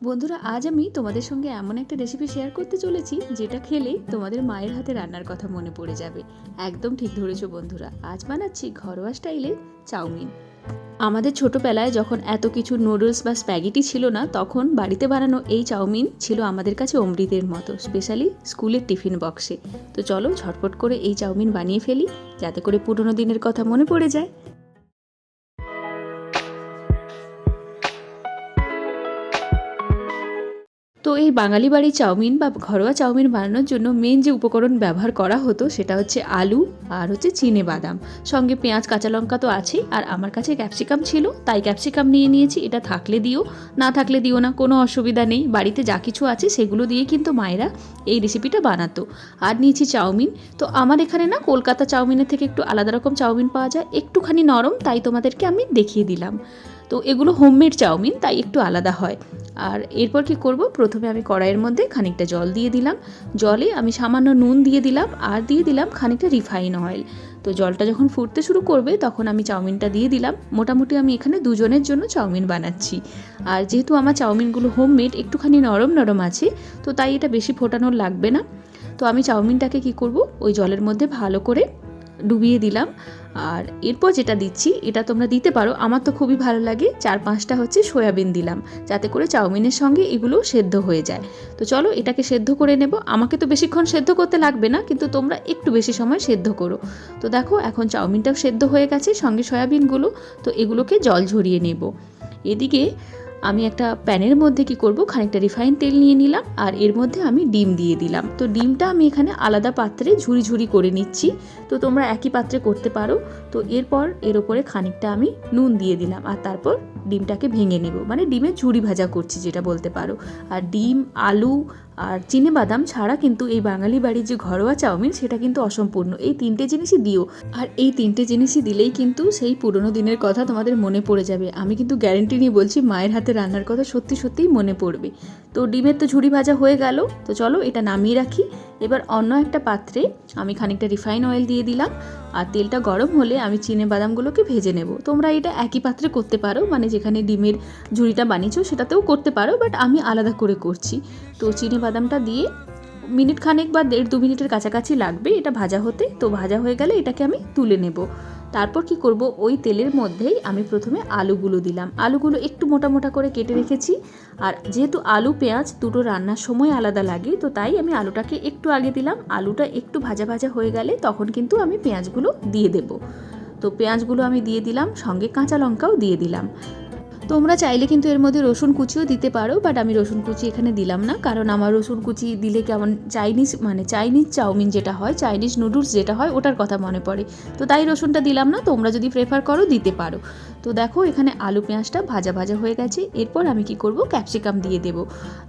বন্ধুরা, আজ আমি তোমাদের সঙ্গে এমন একটা রেসিপি শেয়ার করতে চলেছি যেটা খেলেই তোমাদের মায়ের হাতে রান্নার কথা মনে পড়ে যাবে। একদম ঠিক ধরেছো বন্ধুরা, আজ বানাচ্ছি ঘরোয়া স্টাইলে চাউমিন। আমাদের ছোটবেলায় যখন এত কিছু নুডলস বা স্প্যাগেটি ছিল না, তখন বাড়িতে বানানো এই চাউমিন ছিল আমাদের কাছে অমৃতের মতো, স্পেশালি স্কুলের টিফিন বক্সে। তো চলো ঝটপট করে এই চাউমিন বানিয়ে ফেলি, যাতে করে পুরনো দিনের কথা মনে পড়ে যায়। তো এই বাঙালি বাড়ির চাউমিন বা ঘরোয়া চাউমিন বানানোর জন্য মেন যে উপকরণ ব্যবহার করা হতো সেটা হচ্ছে আলু আর হচ্ছে চিনে বাদাম, সঙ্গে পেঁয়াজ কাঁচা লঙ্কা তো আছেই, আর আমার কাছে ক্যাপসিকাম ছিল তাই ক্যাপসিকাম নিয়ে নিয়েছি। এটা থাকলে দিও, না থাকলে দিও না, কোনো অসুবিধা নেই। বাড়িতে যা কিছু আছে সেগুলো দিয়ে কিন্তু মায়েরা এই রেসিপিটা বানাতো। আর নিয়েছি চাউমিন। তো আমার এখানে না কলকাতা চাউমিনের থেকে একটু আলাদা রকম চাউমিন পাওয়া যায়, একটুখানি নরম, তাই তোমাদেরকে আমি দেখিয়ে দিলাম। তো এগুলো হোমমেড চাউমিন, তাই একটু আলাদা হয়। আর এরপর কি করব, প্রথমে আমি কড়াইয়ের মধ্যে খানিকটা জল দিয়ে দিলাম। জলে আমি সামান্য নুন দিয়ে দিলাম আর দিয়ে দিলাম খানিকটা রিফাইন অয়েল। তো জলটা যখন ফুটতে শুরু করবে তখন আমি চাউমিনটা দিয়ে দিলাম। মোটামুটি আমি এখানে দুজনের জন্য চাউমিন বানাচ্ছি। আর যেহেতু আমার চাউমিনগুলো হোমমেড, একটুখানি নরম নরম আছে, তো তাই এটা বেশি ফোটানোর লাগবে না। তো আমি চাউমিনটাকে কি করব, ওই জলের মধ্যে ভালো করে ডুবিয়ে দিলাম। আর এরপর যেটা দিচ্ছি, এটা তোমরা দিতে পারো, আমার তো খুবই ভালো লাগে, 4-5টা হচ্ছে সয়াবিন দিলাম, যাতে করে চাউমিনের সঙ্গে এগুলো সেদ্ধ হয়ে যায়। তো চলো এটাকে সেদ্ধ করে নেব। আমাকে তো বেশিক্ষণ সেদ্ধ করতে লাগবে না, কিন্তু তোমরা একটু বেশি সময় সেদ্ধ করো। তো দেখো এখন চাউমিনটাও সেদ্ধ হয়ে গেছে, সঙ্গে সয়াবিনগুলো। তো এগুলোকে জল ঝরিয়ে নেব। এদিকে আমি একটা প্যানের মধ্যে কি করব, খানিকটা রিফাইন তেল নিয়ে নিলাম আর এর মধ্যে আমি ডিম দিয়ে দিলাম। তো ডিমটা আমি এখানে আলাদা পাত্রে ঝুরি ঝুরি করে নিচ্ছি। তো তোমরা একই পাত্রে করতে পারো। তো এরপর এর ওপরে খানিকটা আমি নুন দিয়ে দিলাম আর তারপর ডিমটাকে ভেঙে নেব, মানে ডিমের ঝুরি ভাজা করছি যেটা বলতে পারো। আর ডিম, আলু আর চিনে বাদাম ছাড়া কিন্তু এই বাঙালি বাড়ির যে ঘরোয়া চাউমিন সেটা কিন্তু অসম্পূর্ণ। এই তিনটে জিনিসই দিও, আর এই তিনটে জিনিসই দিলেই কিন্তু সেই পুরনো দিনের কথা তোমাদের মনে পড়ে যাবে। আমি কিন্তু গ্যারেন্টি নিয়ে বলছি, মায়ের হাতে রান্নার কথা সত্যি সত্যিই মনে পড়বে। তো ডিমের তো ঝুরি ভাজা হয়ে গেল, তো চলো এটা নামিয়ে রাখি। এবার অন্য একটা পাত্রে আমি খানিকটা রিফাইন অয়েল দিয়ে দিলাম আর তেলটা গরম হলে আমি চিনে বাদামগুলোকে ভেজে নেব। তোমরা এটা একই পাত্রে করতে পারো, মানে যেখানে ডিমের ঝুড়িটা বানিয়েছো সেটাতেও করতে পারো, বাট আমি আলাদা করে করছি। তো চিনে বাদামটা দিয়ে মিনিট খানেক বা 1.5-2 মিনিটের কাছাকাছি লাগবে এটা ভাজা হতে। তো ভাজা হয়ে গেলে এটাকে আমি তুলে নেব। তারপর কি করব, ওই তেলের মধ্যেই আমি প্রথমে আলুগুলো দিলাম। আলুগুলো একটু মোটা মোটা করে কেটে রেখেছি। আর যেহেতু আলু পেঁয়াজ দুটো রান্নার সময় আলাদা লাগে, তো তাই আমি আলুটাকে একটু আগে দিলাম। আলুটা একটু ভাজা ভাজা হয়ে গেলে তখন কিন্তু আমি পেঁয়াজগুলো দিয়ে দেব। তো পেঁয়াজগুলো আমি দিয়ে দিলাম, সঙ্গে কাঁচা লঙ্কাও দিয়ে দিলাম। তোমরা চাইলে কিন্তু এর মধ্যে রসুন কুচিও দিতে পারো, বাট আমি রসুন কুচি এখানে দিলাম না, কারণ আমার রসুন কুচি দিলে কেমন চাইনিজ চাউমিন যেটা হয়, চাইনিজ নুডলস যেটা হয়, ওটার কথা মনে পড়ে। তো তাই রসুনটা দিলাম না, তোমরা যদি প্রেফার করো দিতে পারো। তো দেখো এখানে আলু পেঁয়াজটা ভাজা ভাজা হয়ে গেছে। এরপর আমি কি করব, ক্যাপসিকাম দিয়ে দেব।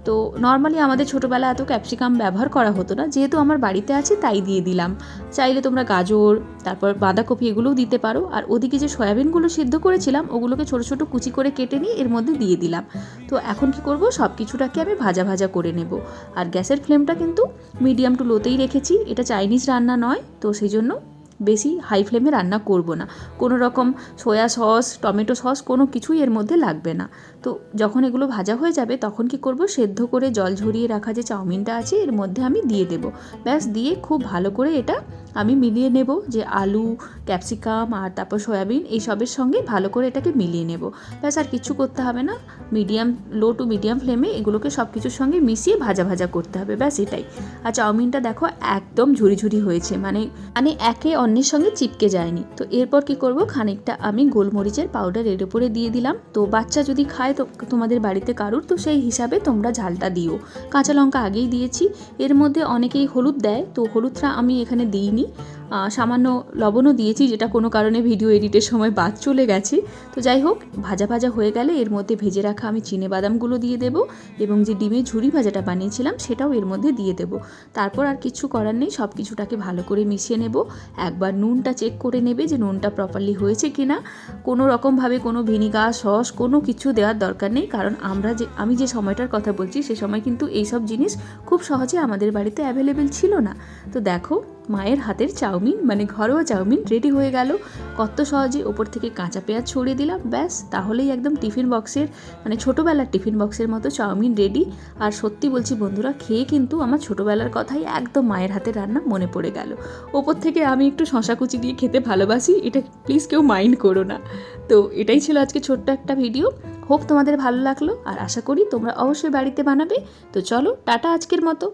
তো নর্মালি আমাদের ছোটোবেলা এত ক্যাপসিকাম ব্যবহার করা হতো না, যেহেতু আমার বাড়িতে আছে তাই দিয়ে দিলাম। চাইলে তোমরা গাজর, তারপর বাঁধাকপি এগুলোও দিতে পারো। আর ওদিকে যে সয়াবিনগুলো সিদ্ধ করেছিলাম ওগুলোকে ছোটো ছোটো কুচি করে কেটে নিয়ে এর মধ্যে দিয়ে দিলাম। তো এখন কি করব, সব কিছুটাকে আমি ভাজা ভাজা করে নেব। আর গ্যাসের ফ্লেমটা কিন্তু মিডিয়াম টু লোতেই রেখেছি, এটা চাইনিজ রান্না নয়, তো সেই জন্য বেশি হাই ফ্লেমে রান্না করব না। কোনো রকম সয়া সস, টমেটো সস কোনো কিছুই এর মধ্যে লাগবে না। তো যখন এগুলো ভাজা হয়ে যাবে তখন কি করব, সেদ্ধ করে জল ঝরিয়ে রাখা যে চাউমিনটা আছে এর মধ্যে আমি দিয়ে দেব। ব্যাস, দিয়ে খুব ভালো করে এটা আমি মিলিয়ে নেব, যে আলু, ক্যাপসিকাম আর তারপর সয়াবিন এই সবের সঙ্গে ভালো করে এটাকে মিলিয়ে নেব। ব্যাস, আর কিছু করতে হবে না। লো টু মিডিয়াম ফ্লেমে এগুলোকে সব কিছুর সঙ্গে মিশিয়ে ভাজা ভাজা করতে হবে, ব্যাস এটাই। আর চাউমিনটা দেখো একদম ঝুরি ঝুরি হয়েছে, মানে একে অন্যের সঙ্গে চিপকে যায়নি। তো এরপর কি করব, খানিকটা আমি গোলমরিচের পাউডার এর উপরে দিয়ে দিলাম। তো বাচ্চা যদি খায় তো তোমাদের বাড়িতে কারুর, তো সেই হিসাবে তোমরা ঝালটা দিও। কাঁচা লঙ্কা আগেই দিয়েছি। এর মধ্যে অনেকেই হলুদ দেয়, তো হলুদটা আমি এখানে দিইনি। সামান্য লবণও দিয়েছি, যেটা কোনো কারণে ভিডিও এডিটের সময় বাদ চলে গেছে। তো যাই হোক, ভাজা ভাজা হয়ে গেলে এর মধ্যে ভেজে রাখা আমি চিনে বাদামগুলো দিয়ে দেব, এবং যে ডিমের ঝুরি ভাজাটা বানিয়েছিলাম সেটাও এর মধ্যে দিয়ে দেব। তারপর আর কিছু করার নেই, সব কিছুটাকে ভালো করে মিশিয়ে নেব। একবার নুনটা চেক করে নেবে যে নুনটা প্রপারলি হয়েছে কিনা। কোনো রকমভাবে কোনো ভিনিগার, সস কোনো কিছু দেওয়ার দরকার নেই, কারণ আমি যে সময়টার কথা বলছি সে সময় কিন্তু এইসব জিনিস খুব সহজে আমাদের বাড়িতে অ্যাভেলেবেল ছিল না। তো দেখো মায়ের হাতের চাউমিন মানে ঘরোয়া চাউমিন রেডি হয়ে গেল। কত সহজে ওপর থেকে কাঁচা পেঁয়াজ ছড়িয়ে দিলাম, ব্যাস তাহলেই একদম টিফিন বক্সের মানে ছোটোবেলার টিফিন বক্সের মতো চাউমিন রেডি। আর সত্যি বলছি বন্ধুরা, খেয়ে কিন্তু আমার ছোটোবেলার কথাই একদম মায়ের হাতের রান্না মনে পড়ে গেল। ওপর থেকে আমি একটু শশা কুচি দিয়ে খেতে ভালোবাসি, এটা প্লিজ কেউ মাইন্ড করো না। তো এটাই ছিল আজকে ছোট্ট একটা ভিডিও। হোপ তোমাদের ভালো লাগলো আর আশা করি তোমরা অবশ্যই বাড়িতে বানাবে। তো চলো টাটা আজকের মতো।